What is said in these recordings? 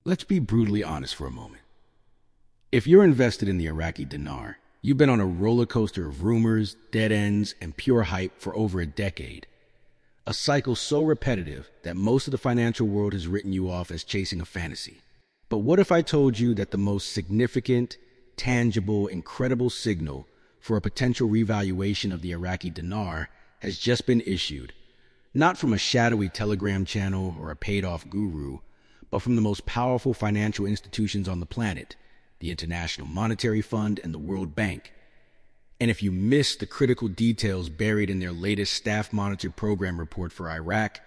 Let's be brutally honest for a moment. If you're invested in the Iraqi dinar, you've been on a roller coaster of rumors, dead ends, and pure hype for over a decade. A cycle so repetitive that most of the financial world has written you off as chasing a fantasy. But what if I told you that the most significant, tangible, incredible signal for a potential revaluation of the Iraqi dinar has just been issued, not from a shadowy Telegram channel or a paid-off guru, but from the most powerful financial institutions on the planet, the International Monetary Fund and the World Bank. And if you miss the critical details buried in their latest staff-monitored program report for Iraq,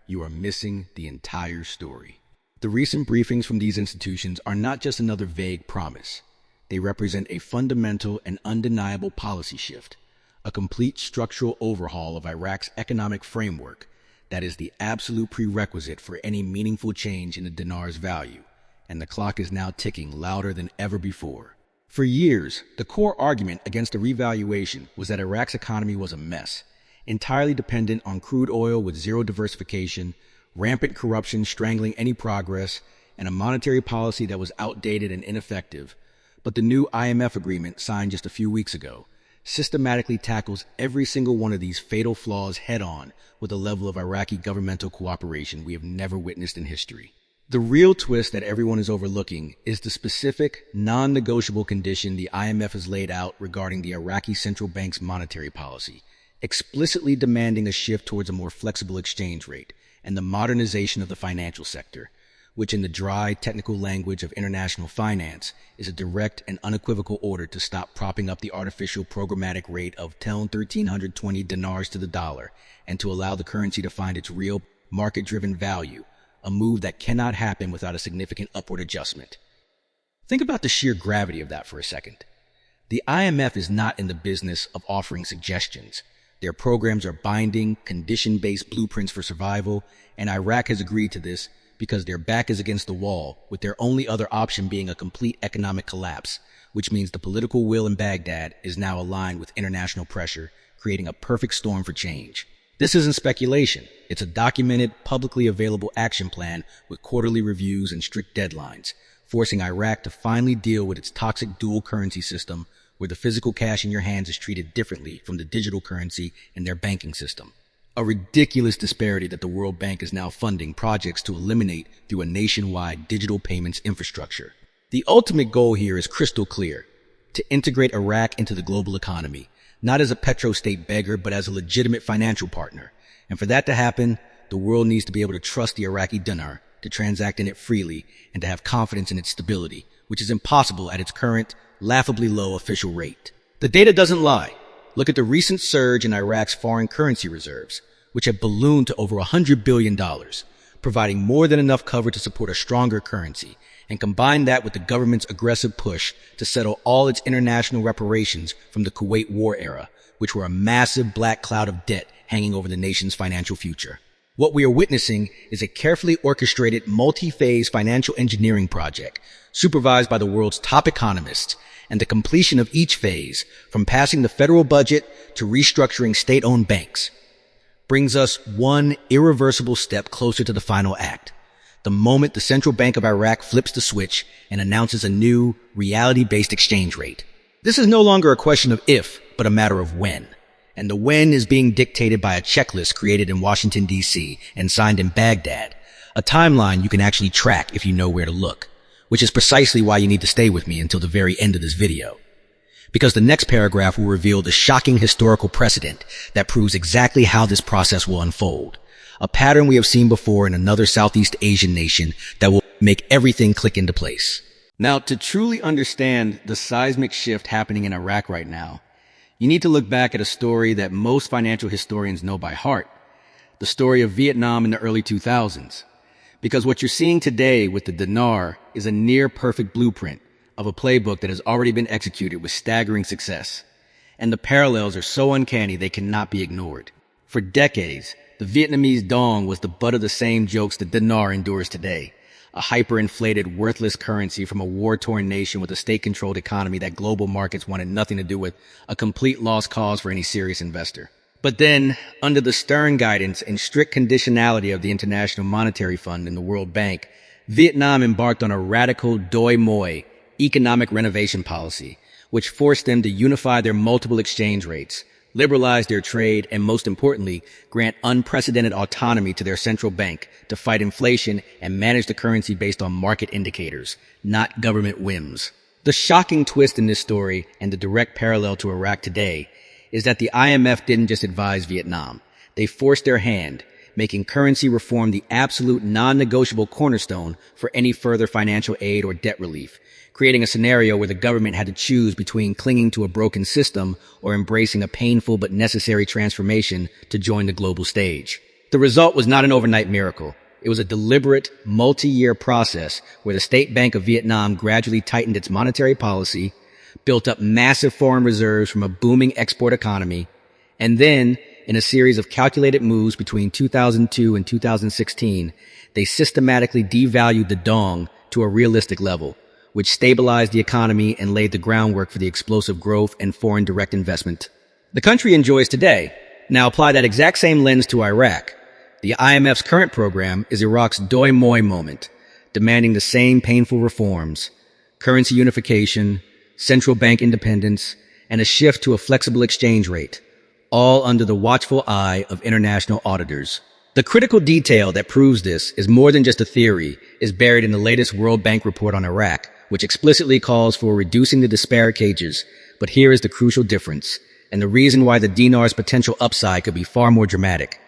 you are missing the entire story. The recent briefings from these institutions are not just another vague promise. They represent a fundamental and undeniable policy shift, a complete structural overhaul of Iraq's economic framework that is the absolute prerequisite for any meaningful change in the dinar's value, and the clock is now ticking louder than ever before. For years, the core argument against a revaluation was that Iraq's economy was a mess, entirely dependent on crude oil with zero diversification, rampant corruption strangling any progress, and a monetary policy that was outdated and ineffective. But the new IMF agreement, signed just a few weeks ago, systematically tackles every single one of these fatal flaws head-on with a level of Iraqi governmental cooperation we have never witnessed in history. The real twist that everyone is overlooking is the specific, non-negotiable condition the IMF has laid out regarding the Iraqi central bank's monetary policy, explicitly demanding a shift towards a more flexible exchange rate and the modernization of the financial sector, which in the dry, technical language of international finance is a direct and unequivocal order to stop propping up the artificial programmatic rate of 1,320 dinars to the dollar and to allow the currency to find its real market-driven value, a move that cannot happen without a significant upward adjustment. Think about the sheer gravity of that for a second. The IMF is not in the business of offering suggestions. Their programs are binding, condition-based blueprints for survival, and Iraq has agreed to this because their back is against the wall, with their only other option being a complete economic collapse, which means the political will in Baghdad is now aligned with international pressure, creating a perfect storm for change. This isn't speculation. It's a documented, publicly available action plan with quarterly reviews and strict deadlines, forcing Iraq to finally deal with its toxic dual currency system, where the physical cash in your hands is treated differently from the digital currency in their banking system. A ridiculous disparity that the World Bank is now funding projects to eliminate through a nationwide digital payments infrastructure. The ultimate goal here is crystal clear: to integrate Iraq into the global economy, not as a petrostate beggar, but as a legitimate financial partner. And for that to happen, the world needs to be able to trust the Iraqi dinar, to transact in it freely, and to have confidence in its stability, which is impossible at its current, laughably low official rate. The data doesn't lie. Look at the recent surge in Iraq's foreign currency reserves, which have ballooned to over $100 billion, providing more than enough cover to support a stronger currency, and combine that with the government's aggressive push to settle all its international reparations from the Kuwait war era, which were a massive black cloud of debt hanging over the nation's financial future. What we are witnessing is a carefully orchestrated, multi-phase financial engineering project, supervised by the world's top economists, and the completion of each phase, from passing the federal budget to restructuring state-owned banks, brings us one irreversible step closer to the final act. The moment the Central Bank of Iraq flips the switch and announces a new, reality-based exchange rate. This is no longer a question of if, but a matter of when. And the when is being dictated by a checklist created in Washington, D.C. and signed in Baghdad, a timeline you can actually track if you know where to look, which is precisely why you need to stay with me until the very end of this video. Because the next paragraph will reveal the shocking historical precedent that proves exactly how this process will unfold, a pattern we have seen before in another Southeast Asian nation that will make everything click into place. Now, to truly understand the seismic shift happening in Iraq right now, you need to look back at a story that most financial historians know by heart, the story of Vietnam in the early 2000s. Because what you're seeing today with the dinar is a near-perfect blueprint of a playbook that has already been executed with staggering success. And the parallels are so uncanny they cannot be ignored. For decades, the Vietnamese dong was the butt of the same jokes the dinar endures today. A hyperinflated, worthless currency from a war-torn nation with a state-controlled economy that global markets wanted nothing to do with, a complete lost cause for any serious investor. But then, under the stern guidance and strict conditionality of the International Monetary Fund and the World Bank, Vietnam embarked on a radical doi moi economic renovation policy, which forced them to unify their multiple exchange rates, liberalize their trade, and most importantly, grant unprecedented autonomy to their central bank to fight inflation and manage the currency based on market indicators, not government whims. The shocking twist in this story, and the direct parallel to Iraq today, is that the IMF didn't just advise Vietnam. They forced their hand, making currency reform the absolute non-negotiable cornerstone for any further financial aid or debt relief, creating a scenario where the government had to choose between clinging to a broken system or embracing a painful but necessary transformation to join the global stage. The result was not an overnight miracle. It was a deliberate, multi-year process where the State Bank of Vietnam gradually tightened its monetary policy, built up massive foreign reserves from a booming export economy, and then, in a series of calculated moves between 2002 and 2016, they systematically devalued the dong to a realistic level, which stabilized the economy and laid the groundwork for the explosive growth and foreign direct investment the country enjoys today. Now apply that exact same lens to Iraq. The IMF's current program is Iraq's doi moi moment, demanding the same painful reforms: currency unification, central bank independence, and a shift to a flexible exchange rate, all under the watchful eye of international auditors. The critical detail that proves this is more than just a theory is buried in the latest World Bank report on Iraq, which explicitly calls for reducing the disparate cages. But here is the crucial difference, and the reason why the dinar's potential upside could be far more dramatic.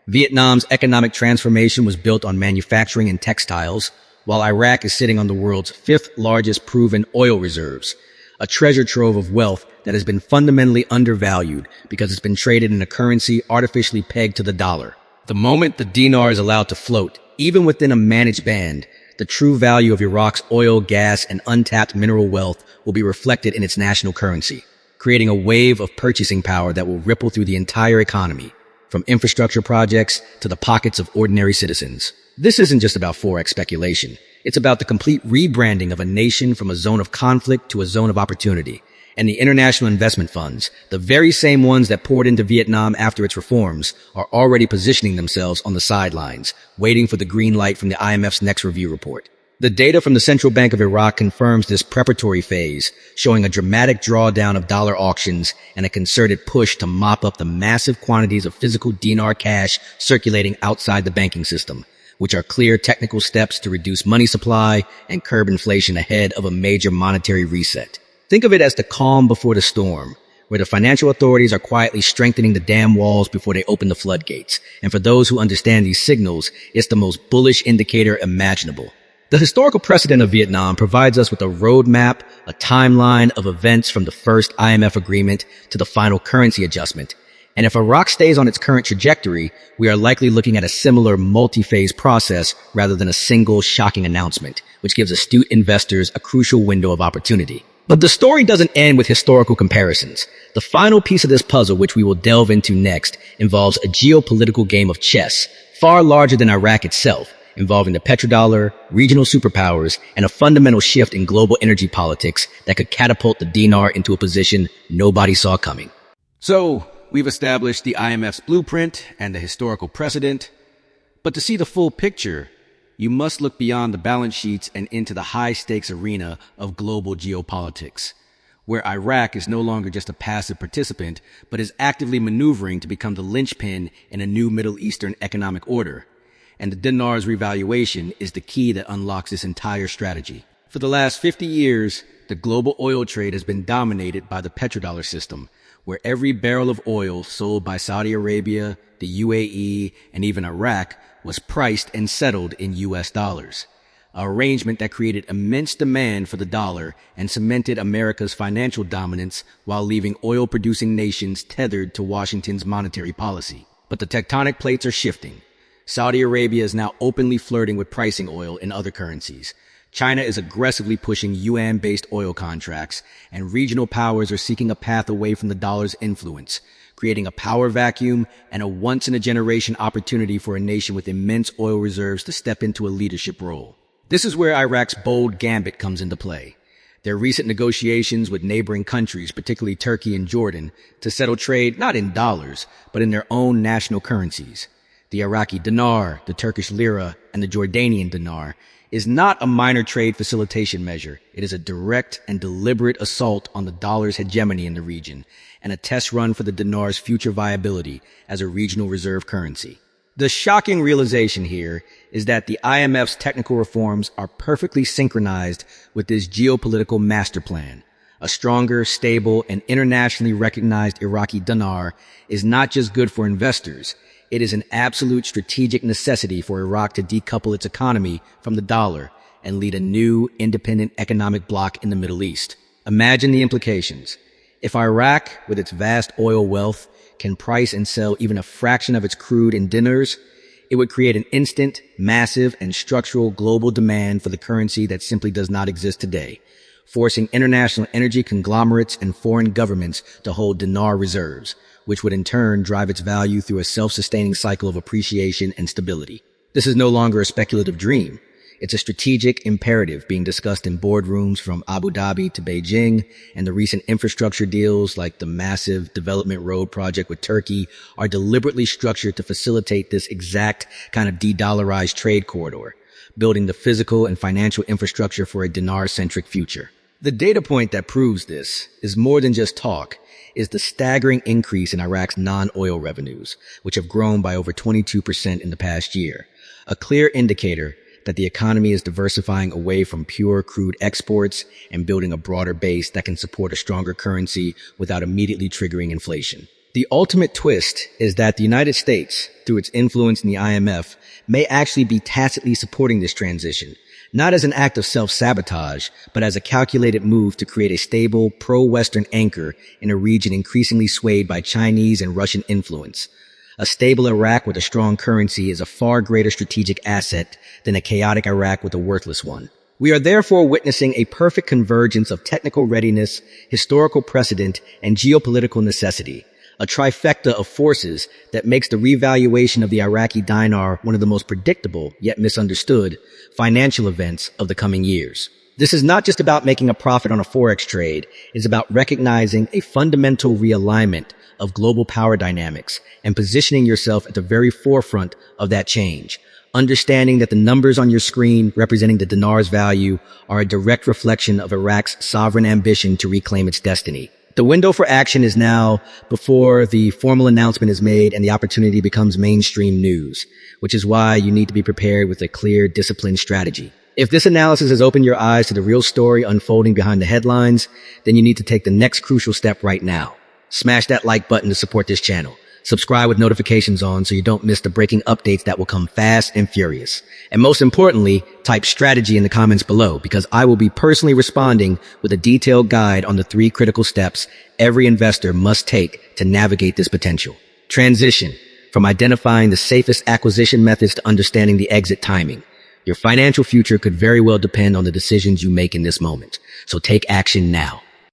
Vietnam's economic transformation was built on manufacturing and textiles, while Iraq is sitting on the world's fifth largest proven oil reserves, a treasure trove of wealth that has been fundamentally undervalued because it's been traded in a currency artificially pegged to the dollar. The moment the dinar is allowed to float, even within a managed band, the true value of Iraq's oil, gas, and untapped mineral wealth will be reflected in its national currency, creating a wave of purchasing power that will ripple through the entire economy, from infrastructure projects to the pockets of ordinary citizens. This isn't just about Forex speculation. It's about the complete rebranding of a nation from a zone of conflict to a zone of opportunity. And the international investment funds, the very same ones that poured into Vietnam after its reforms, are already positioning themselves on the sidelines, waiting for the green light from the IMF's next review report. The data from the Central Bank of Iraq confirms this preparatory phase, showing a dramatic drawdown of dollar auctions and a concerted push to mop up the massive quantities of physical dinar cash circulating outside the banking system, which are clear technical steps to reduce money supply and curb inflation ahead of a major monetary reset. Think of it as the calm before the storm, where the financial authorities are quietly strengthening the dam walls before they open the floodgates. And for those who understand these signals, it's the most bullish indicator imaginable. The historical precedent of Vietnam provides us with a roadmap, a timeline of events from the first IMF agreement to the final currency adjustment. And if Iraq stays on its current trajectory, we are likely looking at a similar multi-phase process rather than a single shocking announcement, which gives astute investors a crucial window of opportunity. But the story doesn't end with historical comparisons. The final piece of this puzzle, which we will delve into next, involves a geopolitical game of chess, far larger than Iraq itself, involving the petrodollar, regional superpowers, and a fundamental shift in global energy politics that could catapult the dinar into a position nobody saw coming. So, we've established the IMF's blueprint and the historical precedent, but to see the full picture, you must look beyond the balance sheets and into the high-stakes arena of global geopolitics, where Iraq is no longer just a passive participant, but is actively maneuvering to become the linchpin in a new Middle Eastern economic order. And the dinar's revaluation is the key that unlocks this entire strategy. For the last 50 years, the global oil trade has been dominated by the petrodollar system, where every barrel of oil sold by Saudi Arabia, the UAE, and even Iraq was priced and settled in US dollars, an arrangement that created immense demand for the dollar and cemented America's financial dominance while leaving oil-producing nations tethered to Washington's monetary policy. But the tectonic plates are shifting. Saudi Arabia is now openly flirting with pricing oil in other currencies. China is aggressively pushing yuan-based oil contracts, and regional powers are seeking a path away from the dollar's influence, creating a power vacuum and a once-in-a-generation opportunity for a nation with immense oil reserves to step into a leadership role. This is where Iraq's bold gambit comes into play. Their recent negotiations with neighboring countries, particularly Turkey and Jordan, to settle trade not in dollars, but in their own national currencies. The Iraqi Dinar, the Turkish Lira, and the Jordanian Dinar, is not a minor trade facilitation measure. It is a direct and deliberate assault on the dollar's hegemony in the region and a test run for the dinar's future viability as a regional reserve currency. The shocking realization here is that the IMF's technical reforms are perfectly synchronized with this geopolitical master plan. A stronger, stable, and internationally recognized Iraqi dinar is not just good for investors. It is an absolute strategic necessity for Iraq to decouple its economy from the dollar and lead a new, independent economic bloc in the Middle East. Imagine the implications. If Iraq, with its vast oil wealth, can price and sell even a fraction of its crude in dinars, it would create an instant, massive, and structural global demand for the currency that simply does not exist today, forcing international energy conglomerates and foreign governments to hold dinar reserves, which would in turn drive its value through a self-sustaining cycle of appreciation and stability. This is no longer a speculative dream. It's a strategic imperative being discussed in boardrooms from Abu Dhabi to Beijing, and the recent infrastructure deals like the massive development road project with Turkey are deliberately structured to facilitate this exact kind of de-dollarized trade corridor, building the physical and financial infrastructure for a dinar-centric future. The data point that proves this is more than just talk, is the staggering increase in Iraq's non-oil revenues, which have grown by over 22% in the past year, a clear indicator that the economy is diversifying away from pure crude exports and building a broader base that can support a stronger currency without immediately triggering inflation. The ultimate twist is that the United States, through its influence in the IMF, may actually be tacitly supporting this transition, not as an act of self-sabotage, but as a calculated move to create a stable, pro-Western anchor in a region increasingly swayed by Chinese and Russian influence. A stable Iraq with a strong currency is a far greater strategic asset than a chaotic Iraq with a worthless one. We are therefore witnessing a perfect convergence of technical readiness, historical precedent, and geopolitical necessity, a trifecta of forces that makes the revaluation of the Iraqi dinar one of the most predictable, yet misunderstood, financial events of the coming years. This is not just about making a profit on a Forex trade. It's about recognizing a fundamental realignment of global power dynamics and positioning yourself at the very forefront of that change, understanding that the numbers on your screen representing the dinar's value are a direct reflection of Iraq's sovereign ambition to reclaim its destiny. The window for action is now before the formal announcement is made and the opportunity becomes mainstream news, which is why you need to be prepared with a clear, disciplined strategy. If this analysis has opened your eyes to the real story unfolding behind the headlines, then you need to take the next crucial step right now. Smash that like button to support this channel. Subscribe with notifications on so you don't miss the breaking updates that will come fast and furious. And most importantly, type strategy in the comments below because I will be personally responding with a detailed guide on the 3 critical steps every investor must take to navigate this potential. Transition from identifying the safest acquisition methods to understanding the exit timing. Your financial future could very well depend on the decisions you make in this moment. So take action now.